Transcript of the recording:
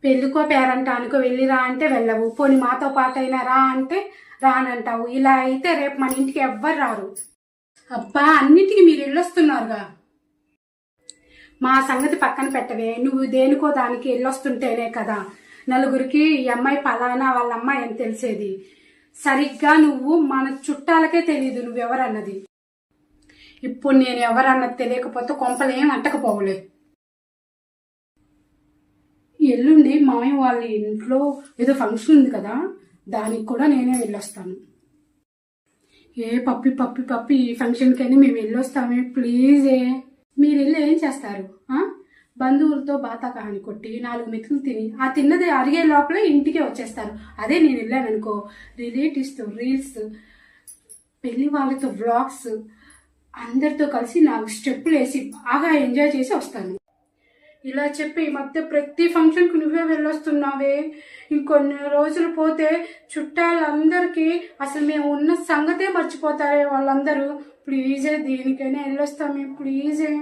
పెళ్ళికో పేరంటానికో వెళ్ళిరా అంటే వెళ్ళవు, పోని మాతో పాటు అయినా రా అంటే రానంటావు. ఇలా అయితే రేపు మన ఇంటికి ఎవ్వరు రారు. అబ్బా, అన్నిటికీ మీరు వెళ్ళొస్తున్నారుగా. మా సంగతి పక్కన పెట్టవే, నువ్వు దేనికో దానికి వెళ్ళొస్తుంటేనే కదా నలుగురికి ఈ అమ్మాయి పలానా వాళ్ళ అమ్మాయి అని తెలిసేది. సరిగ్గా నువ్వు మన చుట్టాలకే తెలీదు నువ్వెవరన్నది. ఇప్పుడు నేను ఎవరన్నది తెలియకపోతే కొంపలేం అంటకపోవలే. ఎల్లుండి మామయ్య వాళ్ళ ఇంట్లో ఏదో ఫంక్షన్ ఉంది కదా, దానికి కూడా నేనే వెళ్ళొస్తాను. ఏ పప్పి పప్పి పప్పి, ఈ ఫంక్షన్కైనా మేము వెళ్ళొస్తామే ప్లీజే. మీరు వెళ్ళి ఏం చేస్తారు? బంధువులతో బాతా కహాని కొట్టి 4 మెతుకులు తిని ఆ తిన్నది అరిగే లోపల ఇంటికి వచ్చేస్తారు. అదే నేను వెళ్ళాననుకో, రిలేటివ్స్తో రీల్స్, పెళ్లి వాళ్ళతో వ్లాగ్స్, అందరితో కలిసి 4 స్టెప్పులు వేసి బాగా ఎంజాయ్ చేసి వస్తాను. ఇలా చెప్పి ఈ మధ్య ప్రతి ఫంక్షన్కు నువ్వే వెళ్ళొస్తున్నావే. ఇంకొన్ని రోజులు పోతే చుట్టాలందరికీ అసలు మేము ఉన్న సంగతే మర్చిపోతారే వాళ్ళందరూ. ప్లీజే, దీనికైనా వెళ్ళొస్తామే ప్లీజే.